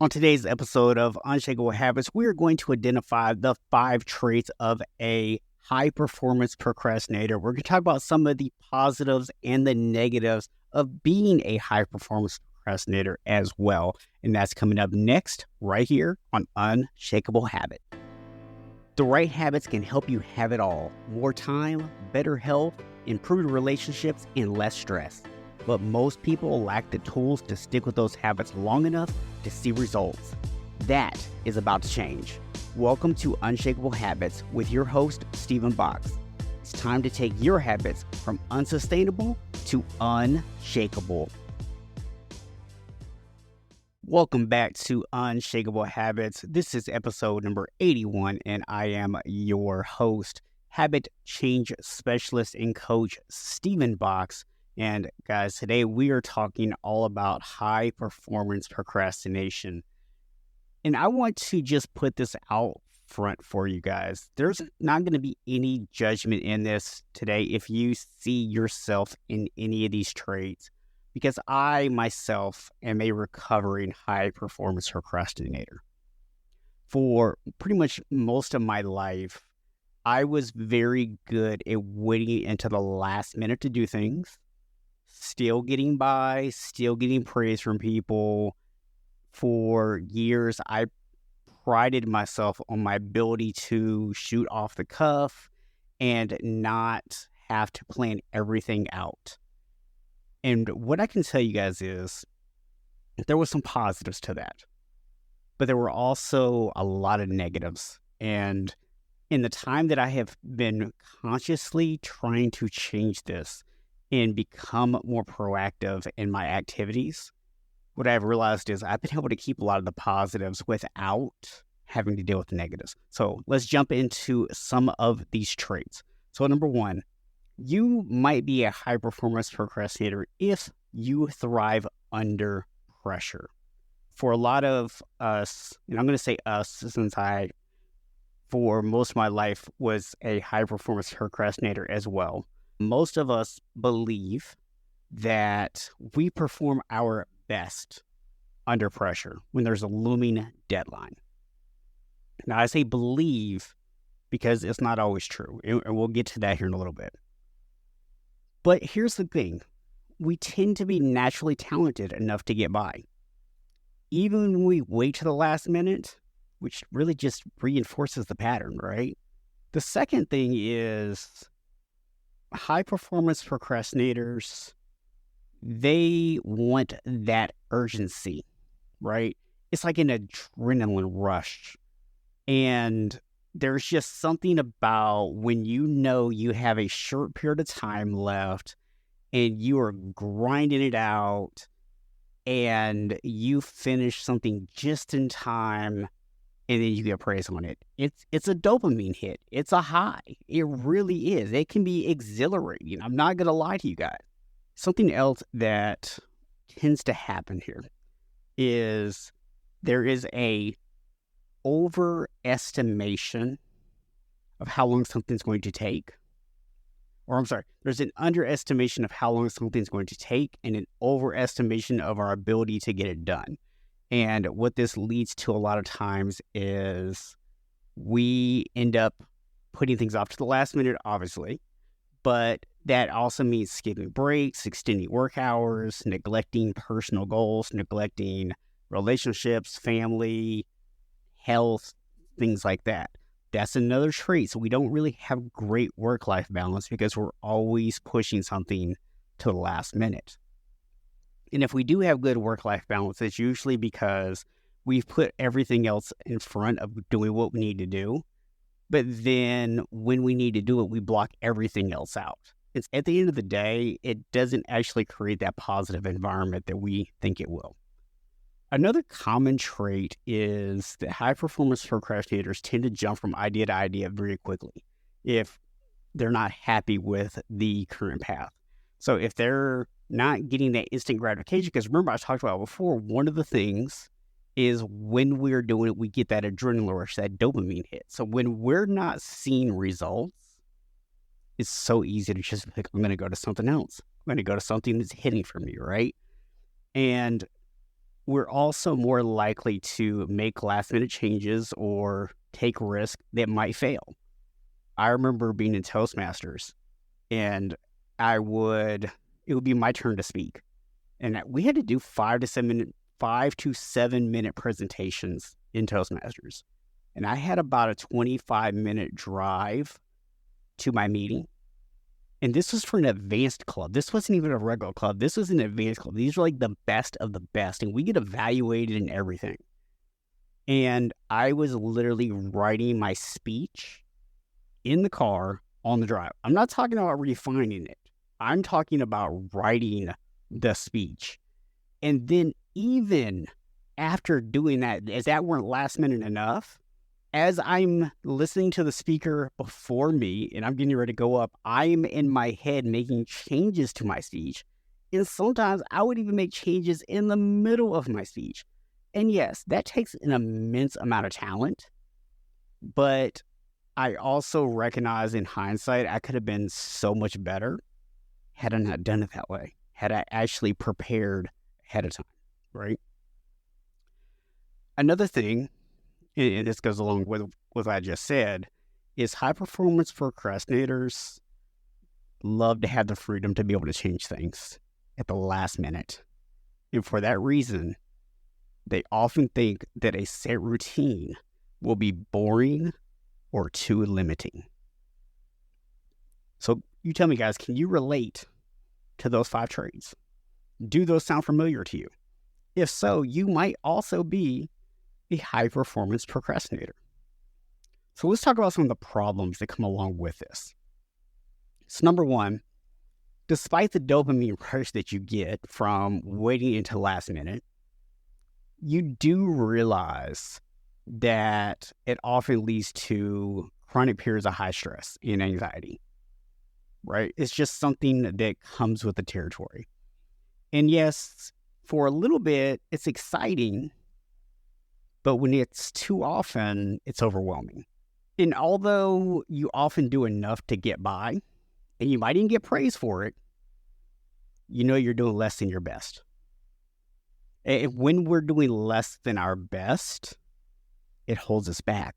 On today's episode of Unshakable Habits, we are going to identify the 5 traits of a high-performance procrastinator. We're going to talk about some of the positives and the negatives of being a high-performance procrastinator as well. And that's coming up next, right here on Unshakable Habit. The right habits can help you have it all. More time, better health, improved relationships, and less stress. But most people lack the tools to stick with those habits long enough to see results. That is about to change. Welcome to Unshakable Habits with your host, Stephen Box. It's time to take your habits from unsustainable to unshakable. Welcome back to Unshakable Habits. This is episode number 81, and I am your host, habit change specialist and coach, Stephen Box. And guys, today we are talking all about high performance procrastination. And I want to just put this out front for you guys. There's not going to be any judgment in this today if you see yourself in any of these traits, because I myself am a recovering high performance procrastinator. For pretty much most of my life, I was very good at waiting until the last minute to do things. Still getting by, still getting praise from people. For years, I prided myself on my ability to shoot off the cuff and not have to plan everything out. And what I can tell you guys is there were some positives to that, but there were also a lot of negatives. And in the time that I have been consciously trying to change this and become more proactive in my activities, what I've realized is I've been able to keep a lot of the positives without having to deal with the negatives. So let's jump into some of these traits. So number one, you might be a high performance procrastinator if you thrive under pressure. For a lot of us, and I'm going to say us since I, for most of my life, was a high performance procrastinator as well. Most of us believe that we perform our best under pressure when there's a looming deadline. Now, I say believe because it's not always true, and we'll get to that here in a little bit. But here's the thing. We tend to be naturally talented enough to get by. Even when we wait to the last minute, which really just reinforces the pattern, right? The second thing is high-performance procrastinators, they want that urgency, right? It's like an adrenaline rush. And there's just something about when you know you have a short period of time left and you are grinding it out and you finish something just in time, and then you get praise on it. It's a dopamine hit. It's a high. It really is. It can be exhilarating. I'm not going to lie to you guys. Something else that tends to happen here is there is a overestimation of how long something's going to take. Or I'm sorry, there's an underestimation of how long something's going to take and an overestimation of our ability to get it done. And what this leads to a lot of times is we end up putting things off to the last minute, obviously, but that also means skipping breaks, extending work hours, neglecting personal goals, neglecting relationships, family, health, things like that. That's another trait. So we don't really have great work-life balance because we're always pushing something to the last minute. And if we do have good work-life balance, it's usually because we've put everything else in front of doing what we need to do. But then when we need to do it, we block everything else out. It's at the end of the day, it doesn't actually create that positive environment that we think it will. Another common trait is that high-performance procrastinators tend to jump from idea to idea very quickly if they're not happy with the current path. So if they're not getting that instant gratification, because remember I talked about before, one of the things is when we're doing it, we get that adrenaline rush, that dopamine hit. So when we're not seeing results, it's so easy to just think, I'm going to go to something else. I'm going to go to something that's hitting for me, right? And we're also more likely to make last minute changes or take risks that might fail. I remember being in Toastmasters and it would be my turn to speak. And we had to do 5 to 7 minute presentations in Toastmasters. And I had about a 25-minute drive to my meeting. And this was for an advanced club. This wasn't even a regular club. This was an advanced club. These were like the best of the best. And we get evaluated and everything. And I was literally writing my speech in the car on the drive. I'm not talking about refining it. I'm talking about writing the speech. And then even after doing that, as that weren't last minute enough, as I'm listening to the speaker before me and I'm getting ready to go up, I'm in my head making changes to my speech. And sometimes I would even make changes in the middle of my speech. And yes, that takes an immense amount of talent. But I also recognize in hindsight, I could have been so much better had I not done it that way, had I actually prepared ahead of time, right? Another thing, and this goes along with what I just said, is high-performance procrastinators love to have the freedom to be able to change things at the last minute. And for that reason, they often think that a set routine will be boring or too limiting. So you tell me, guys, can you relate to those 5 traits? Do those sound familiar to you? If so, you might also be a high-performance procrastinator. So let's talk about some of the problems that come along with this. So number one, despite the dopamine rush that you get from waiting until last minute, you do realize that it often leads to chronic periods of high stress and anxiety, right? It's just something that comes with the territory. And yes, for a little bit, it's exciting, but when it's too often, it's overwhelming. And although you often do enough to get by, and you might even get praise for it, you know you're doing less than your best. And when we're doing less than our best, it holds us back.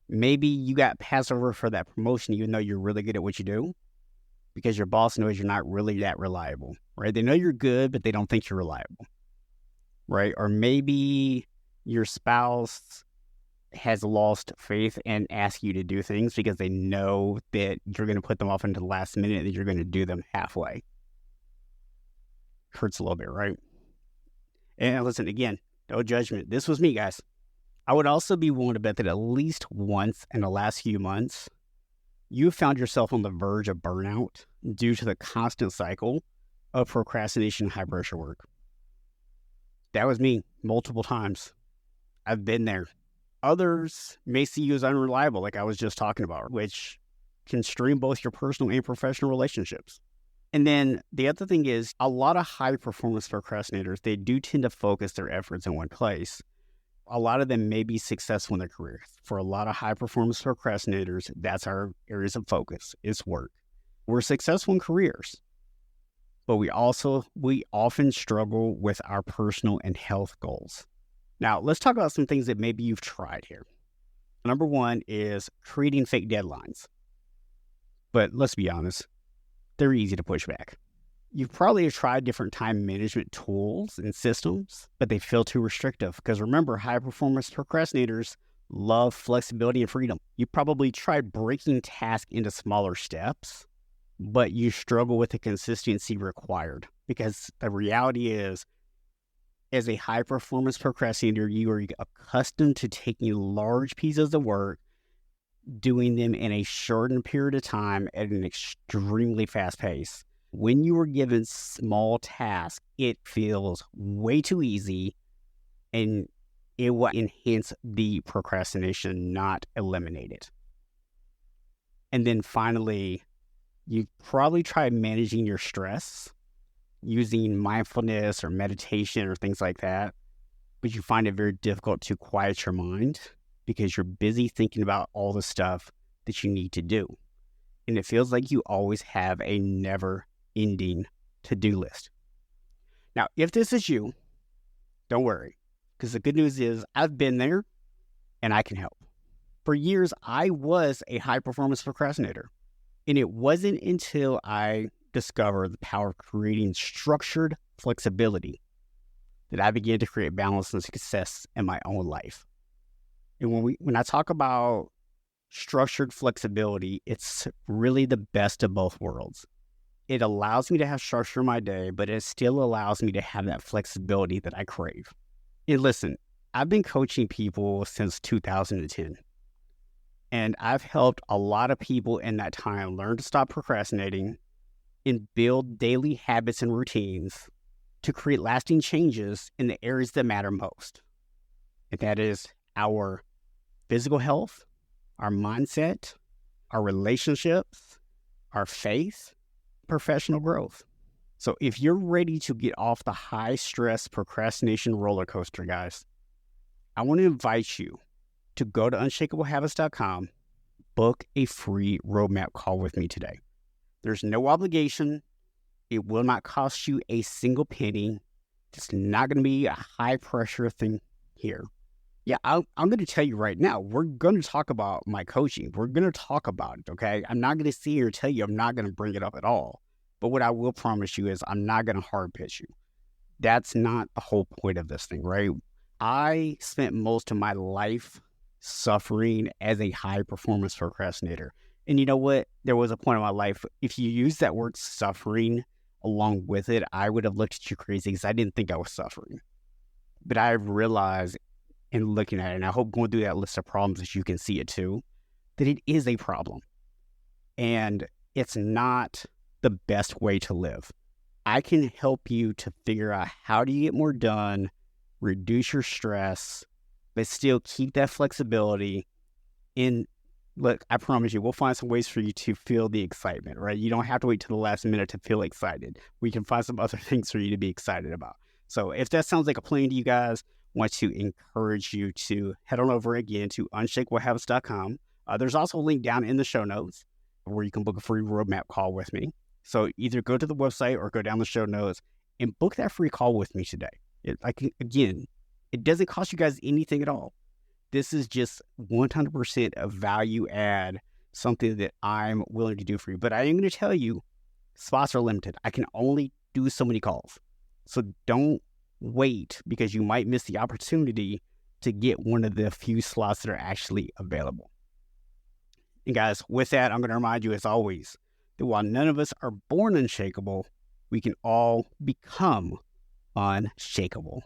Maybe you got passed over for that promotion even though you're really good at what you do because your boss knows you're not really that reliable, right? They know you're good, but they don't think you're reliable, right? Or maybe your spouse has lost faith and asks you to do things because they know that you're going to put them off into the last minute and that you're going to do them halfway. Hurts a little bit, right? And listen, again, no judgment. This was me, guys. I would also be willing to bet that at least once in the last few months, you found yourself on the verge of burnout due to the constant cycle of procrastination and high pressure work. That was me multiple times. I've been there. Others may see you as unreliable, like I was just talking about, which can strain both your personal and professional relationships. And then the other thing is a lot of high performance procrastinators, they do tend to focus their efforts in one place. A lot of them may be successful in their careers. For a lot of high performance procrastinators, that's our areas of focus, is work. We're successful in careers, but we often struggle with our personal and health goals. Now, let's talk about some things that maybe you've tried here. Number one is creating fake deadlines. But let's be honest, they're easy to push back. You've probably tried different time management tools and systems, but they feel too restrictive. Because remember, high-performance procrastinators love flexibility and freedom. You probably tried breaking tasks into smaller steps, but you struggle with the consistency required. Because the reality is, as a high-performance procrastinator, you are accustomed to taking large pieces of work, doing them in a shortened period of time at an extremely fast pace. When you are given small tasks, it feels way too easy and it will enhance the procrastination, not eliminate it. And then finally, you probably tried managing your stress using mindfulness or meditation or things like that, but you find it very difficult to quiet your mind because you're busy thinking about all the stuff that you need to do. And it feels like you always have a never-ending to-do list. Now, if this is you, Don't worry. Because the good news is I've been there and I can help. For years, I was a high-performance procrastinator. And it wasn't until I discovered the power of creating structured flexibility that I began to create balance and success in my own life. And when I talk about structured flexibility, it's really the best of both worlds. It allows me to have structure in my day, but it still allows me to have that flexibility that I crave. And listen, I've been coaching people since 2010. And I've helped a lot of people in that time learn to stop procrastinating and build daily habits and routines to create lasting changes in the areas that matter most. And that is our physical health, our mindset, our relationships, our faith, professional growth. So if you're ready to get off the high-stress procrastination roller coaster, guys, I want to invite you to go to unshakablehabits.com, book a free roadmap call with me today. There's no obligation. It will not cost you a single penny. It's not going to be a high-pressure thing here. Yeah, I'm going to tell you right now, we're going to talk about my coaching. We're going to talk about it, okay? I'm not going to sit here and tell you I'm not going to bring it up at all. But what I will promise you is I'm not going to hard pitch you. That's not the whole point of this thing, right? I spent most of my life suffering as a high-performance procrastinator. And you know what? There was a point in my life, if you use that word suffering along with it, I would have looked at you crazy because I didn't think I was suffering. But I realized in looking at it, and I hope going through that list of problems that you can see it too, that it is a problem. And it's not the best way to live. I can help you to figure out how do you get more done, reduce your stress, but still keep that flexibility. And look, I promise you, we'll find some ways for you to feel the excitement, right? You don't have to wait till the last minute to feel excited. We can find some other things for you to be excited about. So if that sounds like a plan to you guys, I want to encourage you to head on over again to unshakablehabits.com. There's also a link down in the show notes where you can book a free roadmap call with me. So either go to the website or go down the show notes and book that free call with me today. Again, it doesn't cost you guys anything at all. This is just 100% a value add, something that I'm willing to do for you. But I am going to tell you, spots are limited. I can only do so many calls. So don't wait because you might miss the opportunity to get one of the few slots that are actually available. And guys, with that, I'm going to remind you as always that while none of us are born unshakable, we can all become unshakable.